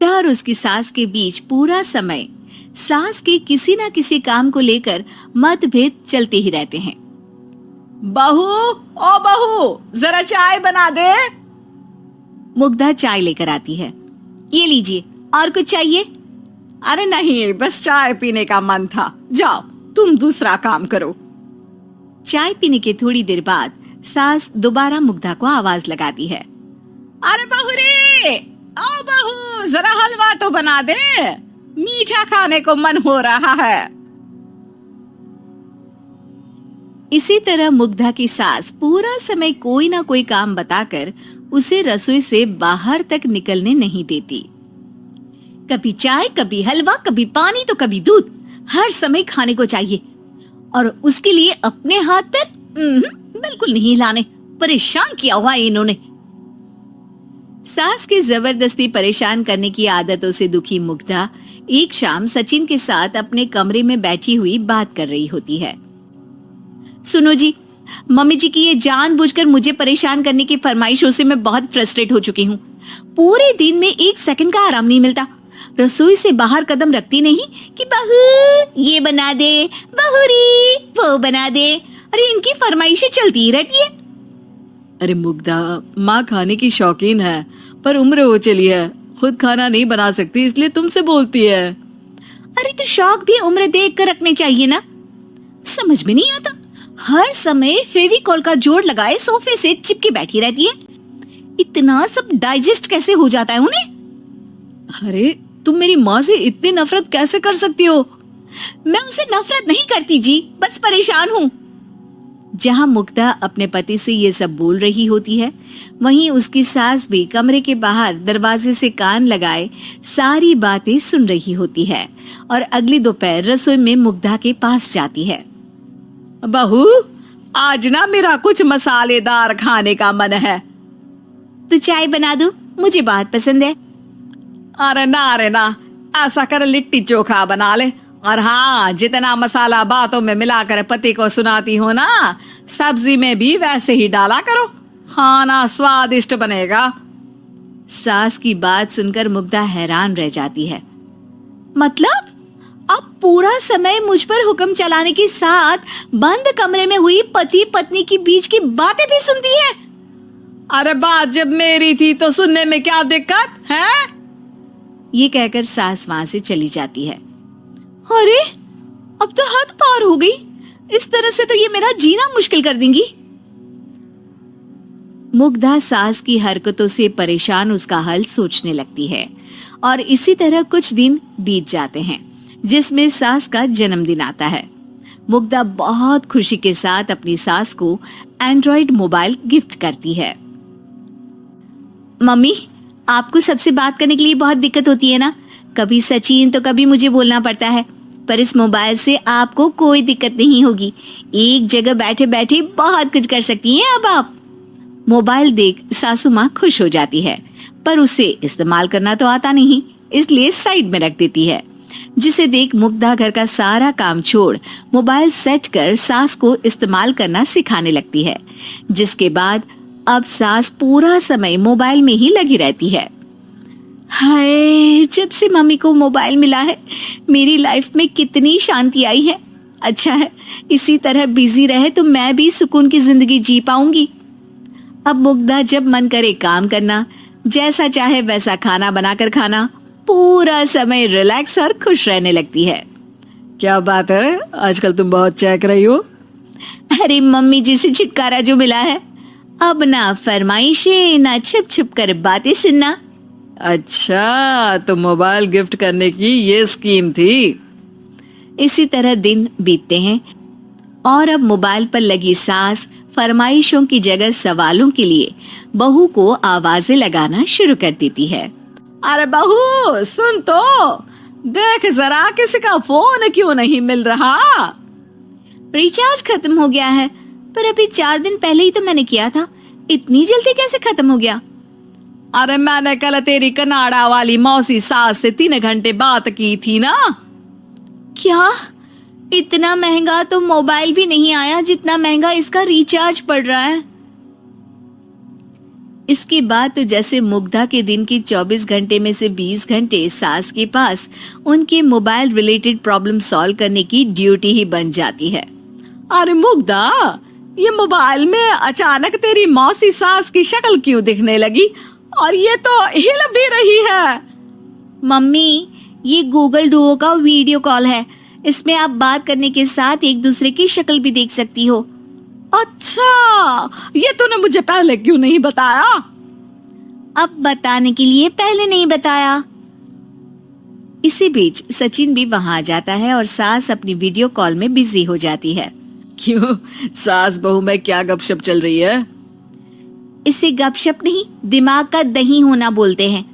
और उसकी सास के बीच पूरा समय सास के किसी ना किसी काम को लेकर मतभेद चलते ही रहते हैं। बहू, ओ बहू, जरा चाय बना दे। मुग्धा चाय लेकर आती है। ये लीजिए, और कुछ चाहिए? अरे नहीं, बस चाय पीने का मन था। जाओ, तुम दूसरा काम करो। चाय पीने के थोड़ी देर बाद सास दोबारा मुग्धा को आवाज लगाती है। अरे बहू रे, ओ बहू, जरा हलवा तो बना दे, मीठा खाने को मन हो रहा है। इसी तरह मुग्धा की सास पूरा समय कोई ना कोई काम बताकर उसे रसोई से बाहर तक निकलने नहीं देती। कभी चाय, कभी हलवा, कभी पानी तो कभी दूध, हर समय खाने को चाहिए, और उसके लिए अपने हाथ पर बिल्कुल नहीं हिलाने। परेशान किया हुआ है इन्होंने। सास के जबरदस्ती परेशान करने की आदतों से दुखी मुग्धा एक शाम सचिन के साथ अपने कमरे में बैठी हुई बात कर रही होती है। सुनो जी, मम्मी जी की ये जानबूझकर मुझे परेशान करने की फरमाइशों से मैं बहुत फ्रस्ट्रेट हो चुकी हूँ। पूरे दिन में 1 सेकंड का आराम नहीं मिलता। रसोई से बाहर कदम रखती नहीं कि बहू ये बना दे, बहुरी वो बना दे। अरे इनकी फरमाइशें चलती ही रहती है। अरे मुग्धा, माँ खाने की शौकीन है, पर उम्र हो चली है, खुद खाना नहीं बना सकती, इसलिए तुमसे बोलती है। अरे तो शौक भी उम्र देख कर रखने चाहिए ना। समझ में नहीं आता, हर समय फेविकॉल का जोड़ लगाए सोफे से चिपके बैठी रहती है। इतना सब डाइजेस्ट कैसे हो जाता है उन्हें? अरे तुम मेरी माँ से इतनी नफरत कैसे कर सकती हो? मैं उनसे नफरत नहीं करती जी, बस परेशान हूँ। जहाँ मुग्धा अपने पति से ये सब बोल रही होती है, वहीं उसकी सास भी कमरे के बाहर दरवाजे से कान लगाए सारी बातें सुन रही होती है और अगली दोपहर रसोई में मुग्धा के पास जाती है। बहू, आज ना मेरा कुछ मसालेदार खाने का मन है। तो चाय बना दो, मुझे बहुत पसंद है। अरे ना, ऐसा कर लिट्टी चोखा बना ले। और हाँ, जितना मसाला बातों में मिलाकर पति को सुनाती हो ना, सब्जी में भी वैसे ही डाला करो, खाना स्वादिष्ट बनेगा। सास की बात सुनकर मुग्धा हैरान रह जाती है। मतलब अब पूरा समय मुझ पर हुक्म चलाने के साथ बंद कमरे में हुई पति पत्नी की बीच की बातें भी सुनती है? अरे बात जब मेरी थी तो सुनने में क्या दिक्कत है? ये कहकर सास वहां से चली जाती है। अरे अब तो हद पार हो गई, इस तरह से तो ये मेरा जीना मुश्किल कर देंगी। मुग्धा सास की हरकतों से परेशान उसका हल सोचने लगती है और इसी तरह कुछ दिन बीत जाते हैं, जिसमें सास का जन्मदिन आता है। मुग्धा बहुत खुशी के साथ अपनी सास को एंड्रॉइड मोबाइल गिफ्ट करती है। मम्मी, आपको सबसे बात करने के लिए बहुत दिक्कत होती है ना, कभी सचिन तो कभी मुझे बोलना पड़ता है, पर इस मोबाइल से आपको कोई दिक्कत नहीं होगी। एक जगह बैठे बैठे बहुत कुछ कर सकती हैं अब आप। मोबाइल देख सासू माँ खुश हो जाती है, पर उसे इस्तेमाल करना तो आता नहीं, इसलिए साइड में रख देती है। जिसे देख मुग्धा घर का सारा काम छोड़ मोबाइल सेट कर सास को इस्तेमाल करना सिखाने लगती है, जिसके बाद अब सास पूरा समय मोबाइल में ही लगी रहती है। हाय, जब से मम्मी को मोबाइल मिला है मेरी लाइफ में कितनी शांति आई है। अच्छा है, इसी तरह बिजी रहे तो मैं भी सुकून की जिंदगी जी पाऊंगी। अब मुग्धा जब मन करे काम करना, जैसा चाहे वैसा खाना बनाकर खाना, पूरा समय रिलैक्स और खुश रहने लगती है। क्या बात है, आजकल तुम बहुत चहक रही हो। अरे मम्मी जी से छुटकारा जो मिला है, अब ना फरमाइशें ना छुप छुप कर बातें सुनना। अच्छा, तो मोबाइल गिफ्ट करने की ये स्कीम थी। इसी तरह दिन बीतते हैं और अब मोबाइल पर लगी सास फरमाइशों की जगह सवालों के लिए बहू को आवाजें लगाना शुरू कर देती है। अरे बहू सुन तो, देख जरा किसी का फोन क्यों नहीं मिल रहा? रिचार्ज खत्म हो गया है, पर अभी 4 दिन पहले ही तो मैंने किया था, इतनी जल्दी कैसे खत्म हो गया? अरे मैंने कल तेरी कनाडा वाली मौसी सास से 3 घंटे बात की थी ना। क्या? इतना महंगा तो मोबाइल भी नहीं आया जितना महंगा इसका रिचार्ज पड़ रहा है। इसके बाद तो जैसे मुग्धा के दिन के 24 घंटे में से 20 घंटे सास के पास उनके मोबाइल रिलेटेड प्रॉब्लम सॉल्व करने की ड्यूटी ही बन जाती है। अरे मुग्धा, ये मोबाइल में अचानक तेरी मौसी सास की शक्ल क्यों दिखने लगी? और ये तो हिल भी रही है। मम्मी, ये गूगल डुओ का वीडियो कॉल है। इसमें आप बात करने के साथ एक दूसरे की शक्ल भी देख सकती हो। अच्छा, ये तूने मुझे पहले क्यों नहीं बताया? अब बताने के लिए पहले नहीं बताया। इसी बीच सचिन भी वहां आ जाता है और सास अपनी वीडियो कॉल में बिजी हो जाती है। क्यों, सास बहू में क्या गपशप चल रही है? इसे गपशप नहीं, दिमाग का दही होना बोलते हैं।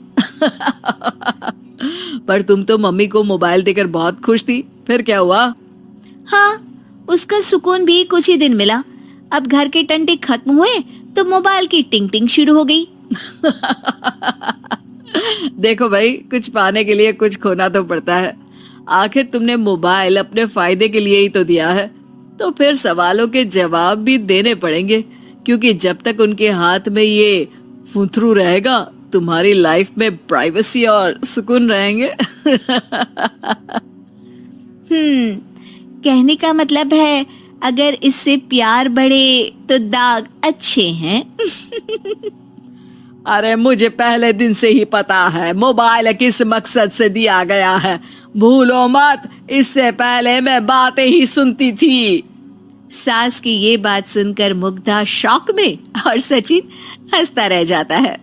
पर तुम तो मम्मी को मोबाइल देकर बहुत खुश थी, फिर क्या हुआ? हाँ, उसका सुकून भी कुछ ही दिन मिला। अब घर के टंटे खत्म हुए तो मोबाइल की टिंग टिंग शुरू हो गई। देखो भाई, कुछ पाने के लिए कुछ खोना तो पड़ता है। आखिर तुमने मोबाइल अपने फायदे के लिए ही तो दिया है, तो फिर सवालों के जवाब भी देने पड़ेंगे, क्योंकि जब तक उनके हाथ में ये फुथरू रहेगा तुम्हारी लाइफ में प्राइवेसी और सुकून रहेंगे। कहने का मतलब है अगर इससे प्यार बढ़े तो दाग अच्छे हैं। अरे मुझे पहले दिन से ही पता है मोबाइल किस मकसद से दिया गया है। भूलो मत, इससे पहले मैं बातें ही सुनती थी। सास की ये बात सुनकर मुग्धा शॉक में और सचिन हंसता रह जाता है।